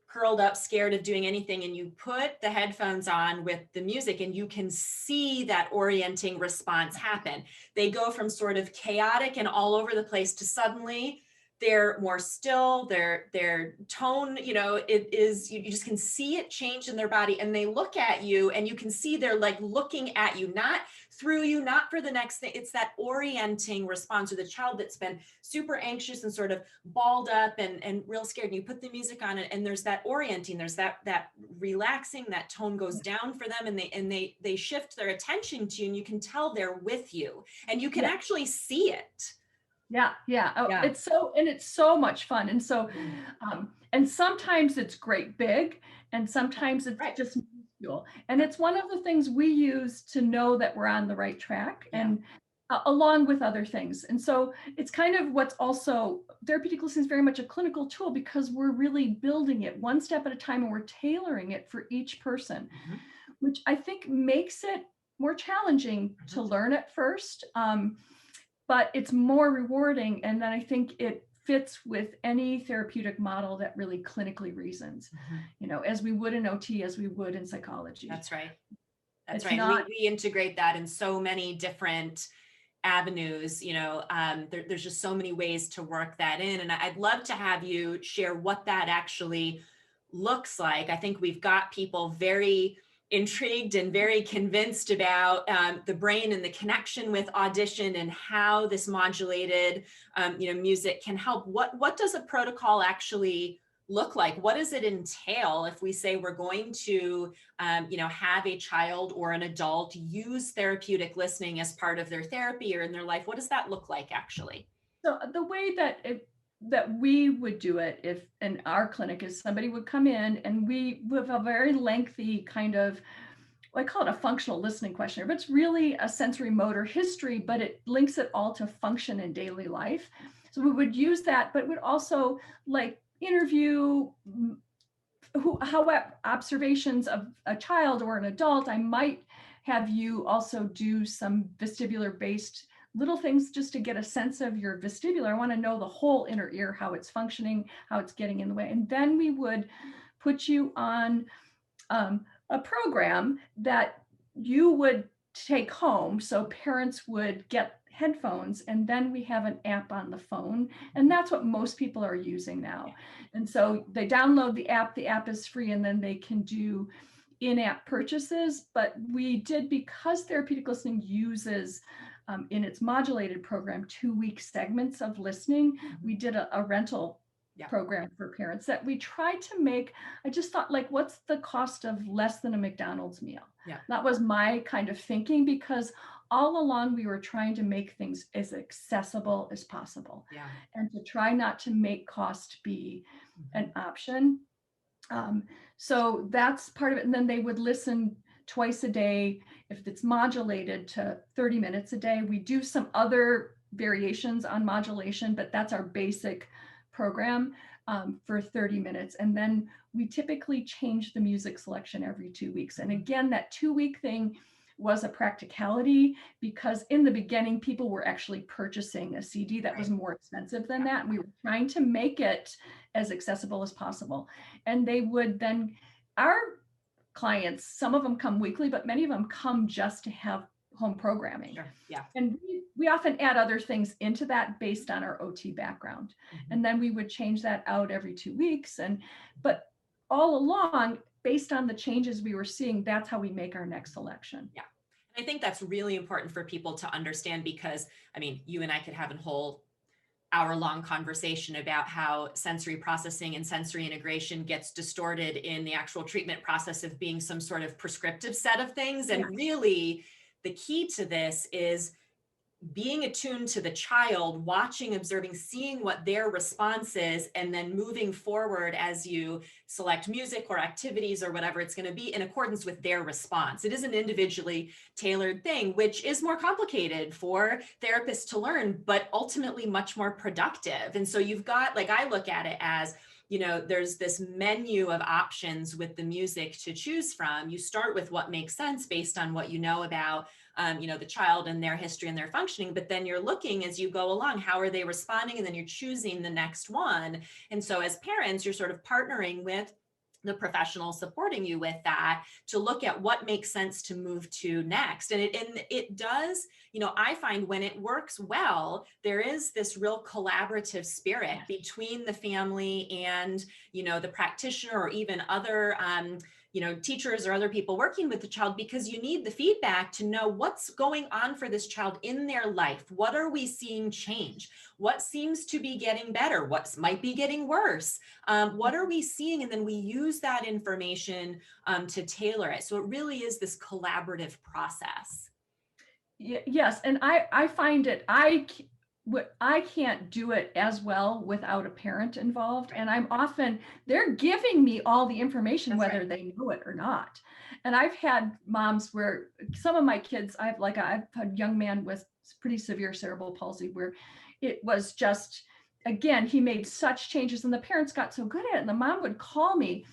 curled up, scared of doing anything. And you put the headphones on with the music and you can see that orienting response happen. They go from sort of chaotic and all over the place to suddenly they're more still, their tone, it is, you just can see it change in their body, and they look at you and you can see they're like looking at you, not through you, not for the next thing. It's that orienting response, or the child that's been super anxious and sort of balled up and real scared, and you put the music on it and there's that orienting, there's that relaxing, that tone goes down for them, and they shift their attention to you, and you can tell they're with you and you can actually see it. Yeah. Oh, yeah. It's so much fun. And so, and sometimes it's great big, and sometimes it's just minuscule. And it's one of the things we use to know that we're on the right track, and along with other things. And so it's kind of what's also, therapeutic listening is very much a clinical tool, because we're really building it one step at a time, and we're tailoring it for each person, which I think makes it more challenging to learn at first. But it's more rewarding. And then I think it fits with any therapeutic model that really clinically reasons, as we would in OT, as we would in psychology. That's right. That's right. We integrate that in so many different avenues, there's just so many ways to work that in. And I'd love to have you share what that actually looks like. I think we've got people very intrigued and very convinced about the brain and the connection with audition, and how this modulated, music can help. What does a protocol actually look like? What does it entail if we say we're going to, have a child or an adult use therapeutic listening as part of their therapy or in their life? What does that look like actually? So the way that we would do it, if in our clinic, is somebody would come in and we have a very lengthy kind of, I call it a functional listening questionnaire, but it's really a sensory motor history, but it links it all to function in daily life. So we would use that, but would also like interview how observations of a child or an adult. I might have you also do some vestibular based little things just to get a sense of your vestibular. I want to know the whole inner ear, how it's functioning, how it's getting in the way. And then we would put you on a program that you would take home. So parents would get headphones, and then we have an app on the phone, and that's what most people are using now. And so they download the app is free, and then they can do in-app purchases. But we did, because Therapeutic Listening uses in its modulated program 2-week segments of listening, we did a rental program for parents that we tried to make. I just thought, like, what's the cost of less than a McDonald's meal? That was my kind of thinking, because all along we were trying to make things as accessible as possible, and to try not to make cost be an option. So that's part of it. And then they would listen twice a day. If it's modulated to 30 minutes a day, we do some other variations on modulation, but that's our basic program for 30 minutes. And then we typically change the music selection every 2 weeks. And again, that 2-week thing was a practicality, because in the beginning, people were actually purchasing a CD that was more expensive than that. And we were trying to make it as accessible as possible. And they would then, our clients, some of them come weekly, but many of them come just to have home programming. And we often add other things into that based on our OT background. And then we would change that out every 2 weeks. But all along, based on the changes we were seeing, that's how we make our next selection. I think that's really important for people to understand, because I mean, you and I could have a whole hour-long conversation about how sensory processing and sensory integration gets distorted in the actual treatment process of being some sort of prescriptive set of things. And really, the key to this is being attuned to the child, watching, observing, seeing what their response is, and then moving forward as you select music or activities or whatever it's going to be in accordance with their response. It is an individually tailored thing, which is more complicated for therapists to learn, but ultimately much more productive. And so you've got, like, I look at it as, you know, there's this menu of options with the music to choose from. You start with what makes sense based on what you know about you know, the child and their history and their functioning, but then you're looking as you go along, how are they responding? And then you're choosing the next one. And so as parents, you're sort of partnering with the professional supporting you with that to look at what makes sense to move to next. And it does, you know, I find when it works well, there is this real collaborative spirit between the family and, you know, the practitioner or even other, you know, teachers or other people working with the child, because you need the feedback to know what's going on for this child in their life. What are we seeing change? What seems to be getting better? What might be getting worse? What are we seeing? And then we use that information to tailor it. So it really is this collaborative process. Yes. And I find it, I can't do it as well without a parent involved. And I'm often, they're giving me all the information, whether they know it or not. And I've had moms where some of my kids, I've had a young man with pretty severe cerebral palsy where it was just, again, he made such changes and the parents got so good at it. And the mom would call me.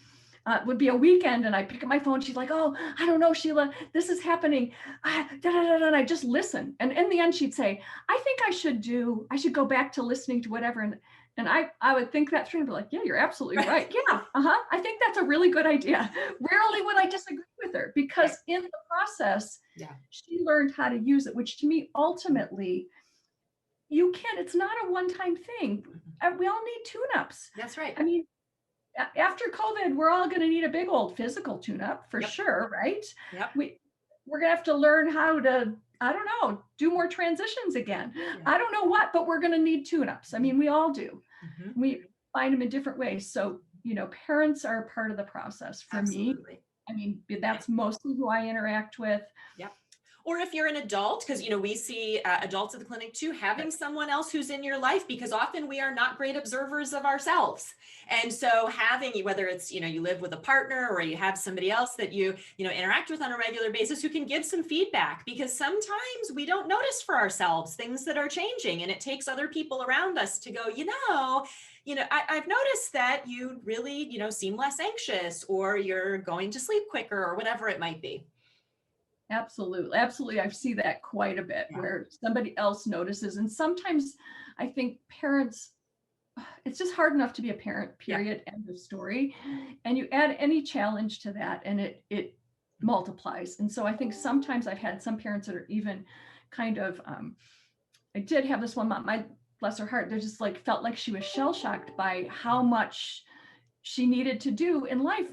It would be a weekend and I pick up my phone. She's like, "Oh, I don't know, Sheila, this is happening." And I just listen. And in the end, she'd say, "I think I should go back to listening to whatever." And I would think that through and be like, "Yeah, you're absolutely right. Yeah, I think that's a really good idea." Rarely would I disagree with her, because in the process, she learned how to use it, which to me, ultimately, it's not a one-time thing. We all need tune-ups. That's right. I mean, after COVID, we're all going to need a big old physical tune-up for sure, right? We're going to have to learn how to, I don't know, do more transitions again. I don't know what, but we're going to need tune-ups. I mean, we all do. We find them in different ways. So, you know, parents are part of the process for me. I mean, that's mostly who I interact with. Or if you're an adult, because, you know, we see adults at the clinic too, having someone else who's in your life, because often we are not great observers of ourselves. And so having, whether it's, you know, you live with a partner or you have somebody else that you know, interact with on a regular basis who can give some feedback, because sometimes we don't notice for ourselves things that are changing, and it takes other people around us to go, you know, I've noticed that you really, you know, seem less anxious, or you're going to sleep quicker, or whatever it might be. Absolutely. Absolutely. I see that quite a bit where somebody else notices. And sometimes I think parents, it's just hard enough to be a parent, period, end of story. And you add any challenge to that, and it multiplies. And so I think sometimes I've had some parents that are even kind of, I did have this one mom, my bless her heart, they just like felt like she was shell shocked by how much she needed to do in life.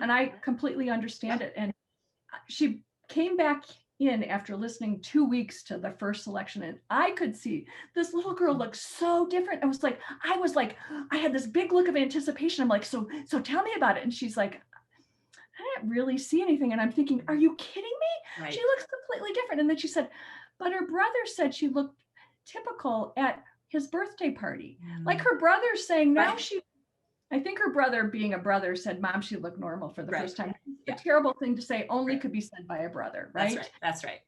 And I completely understand it. And she came back in after listening 2 weeks to the first selection, and I could see this little girl looked so different. I had this big look of anticipation. I'm like, so tell me about it. And she's like, I didn't really see anything. And I'm thinking, are you kidding me? Right. She looks completely different. And then she said, but her brother said she looked typical at his birthday party. Like her brother's saying now I think her brother, being a brother, said, Mom, she looked normal for the first time. A terrible thing to say, only could be said by a brother, right? That's right.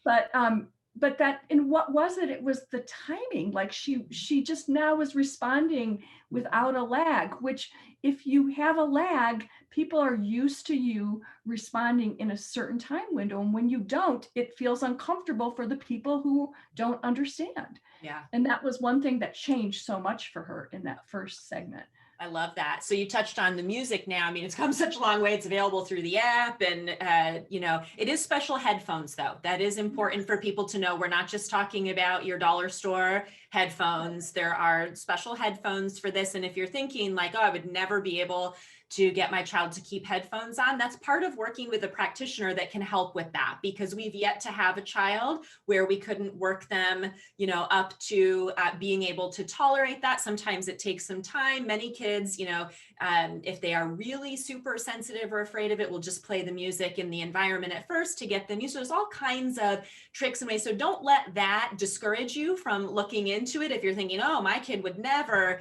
But that, and what was it? It was the timing. Like she just now was responding without a lag, which if you have a lag, people are used to you responding in a certain time window. And when you don't, it feels uncomfortable for the people who don't understand. Yeah. And that was one thing that changed so much for her in that first segment. I love that. So you touched on the music now. I mean, it's come such a long way. It's available through the app, and it is special headphones though. That is important for people to know. We're not just talking about your dollar store headphones. There are special headphones for this. And if you're thinking like, oh, I would never be able to get my child to keep headphones on, that's part of working with a practitioner that can help with that, because we've yet to have a child where we couldn't work them, up to being able to tolerate that. Sometimes it takes some time. Many kids, if they are really super sensitive or afraid of it, will just play the music in the environment at first to get them used. So there's all kinds of tricks and ways. So don't let that discourage you from looking into it. If you're thinking, oh, my kid would never,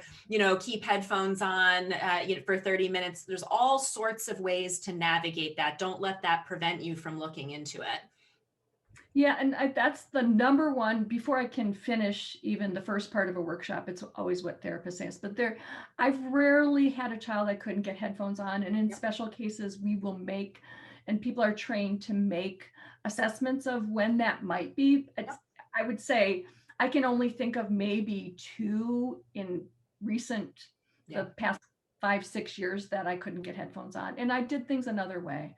keep headphones on for 30 minutes. There's all sorts of ways to navigate that. Don't let that prevent you from looking into it. Yeah, and that's the number one, before I can finish even the first part of a workshop, it's always what therapists say. But I've rarely had a child I couldn't get headphones on. And in special cases, we will make, and people are trained to make assessments of when that might be. I would say I can only think of maybe 2 in the past 5-6 years that I couldn't get headphones on. And I did things another way.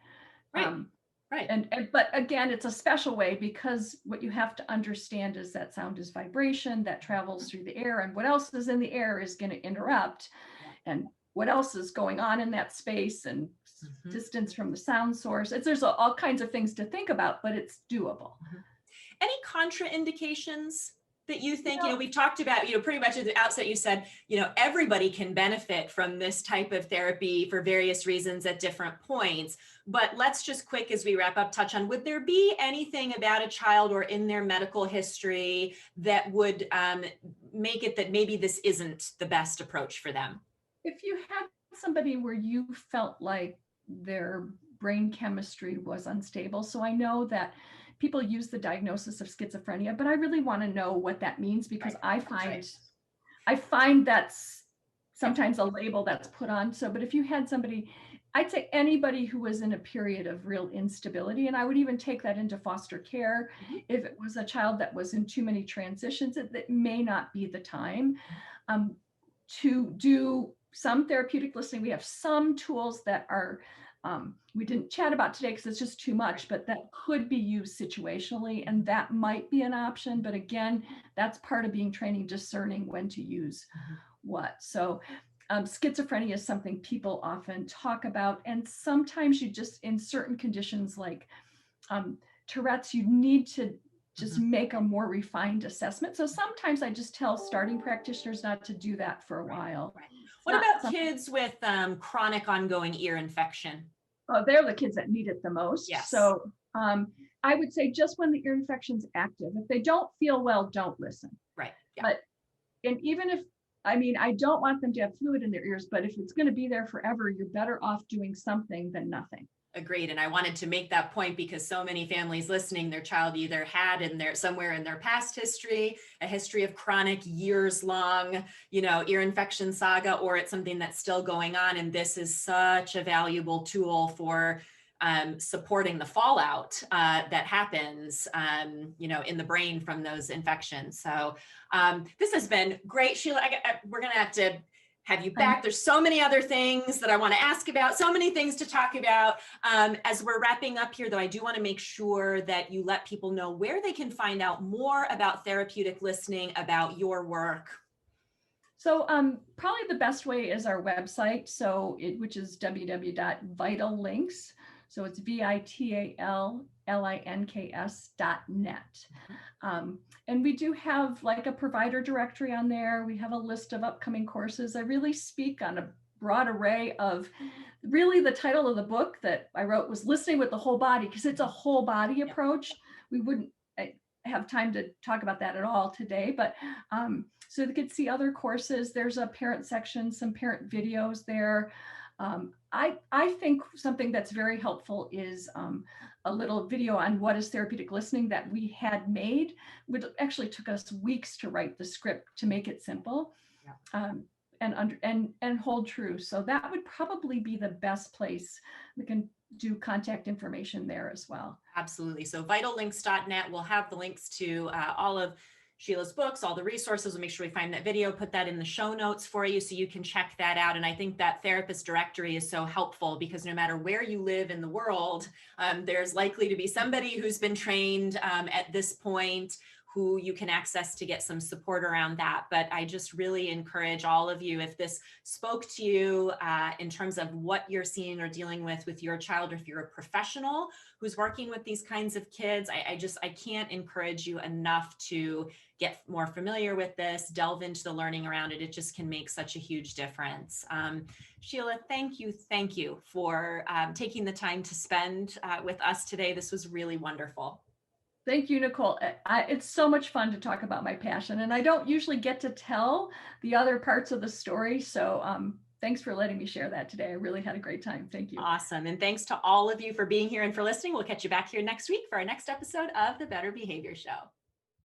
Right. But again, it's a special way, because what you have to understand is that sound is vibration that travels through the air, and what else is in the air is going to interrupt, and what else is going on in that space, and distance from the sound source. There's all kinds of things to think about, but it's doable. Any contraindications that you think, we've talked about, pretty much at the outset, you said, everybody can benefit from this type of therapy for various reasons at different points. But let's just quick, as we wrap up, touch on, would there be anything about a child or in their medical history that would make it that maybe this isn't the best approach for them? If you had somebody where you felt like their brain chemistry was unstable, so I know that people use the diagnosis of schizophrenia, but I really want to know what that means, because I find that's sometimes a label that's put on. So, but if you had somebody, I'd say anybody who was in a period of real instability, and I would even take that into foster care. If it was a child that was in too many transitions, it may not be the time to do some therapeutic listening. We have some tools that are we didn't chat about today because it's just too much, but that could be used situationally, and that might be an option. But again, that's part of being training, discerning when to use what. So schizophrenia is something people often talk about, and sometimes you just, in certain conditions like Tourette's, you need to just make a more refined assessment. So sometimes I just tell starting practitioners not to do that for a while. What about kids with chronic ongoing ear infection? Oh, they're the kids that need it the most. Yes. So I would say just when the ear infection's active. If they don't feel well, don't listen. Right. Yeah. And even if, I don't want them to have fluid in their ears, but if it's going to be there forever, you're better off doing something than nothing. Agreed. And I wanted to make that point because so many families listening, their child either had somewhere in their past history, a history of chronic years long, ear infection saga, or it's something that's still going on. And this is such a valuable tool for supporting the fallout that happens, in the brain from those infections. So this has been great, Sheila. We're going to have to have you back. There's so many other things that I want to ask about, so many things to talk about. As we're wrapping up here, though, I do want to make sure that you let people know where they can find out more about therapeutic listening, about your work. So probably the best way is our website, which is www.vitallinks. So it's VITALLINKS.net. And we do have like a provider directory on there. We have a list of upcoming courses. I really speak on a broad array of, really the title of the book that I wrote was Listening with the Whole Body, because it's a whole body approach. We wouldn't have time to talk about that at all today, but so they could see other courses. There's a parent section, some parent videos there. I think something that's very helpful is a little video on what is therapeutic listening that we had made. It actually took us weeks to write the script to make it simple. Yeah. And hold true. So that would probably be the best place. We can do contact information there as well. Absolutely. So vitallinks.net will have the links to all of Sheila's books, all the resources. We'll make sure we find that video, put that in the show notes for you so you can check that out. And I think that therapist directory is so helpful because no matter where you live in the world, there's likely to be somebody who's been trained at this point who you can access to get some support around that. But I just really encourage all of you, if this spoke to you in terms of what you're seeing or dealing with your child, or if you're a professional who's working with these kinds of kids, I can't encourage you enough to get more familiar with this, delve into the learning around it. It just can make such a huge difference. Sheila, thank you for taking the time to spend with us today. This was really wonderful. Thank you, Nicole. It's so much fun to talk about my passion, and I don't usually get to tell the other parts of the story. So thanks for letting me share that today. I really had a great time. Thank you. Awesome. And thanks to all of you for being here and for listening. We'll catch you back here next week for our next episode of the Better Behavior Show.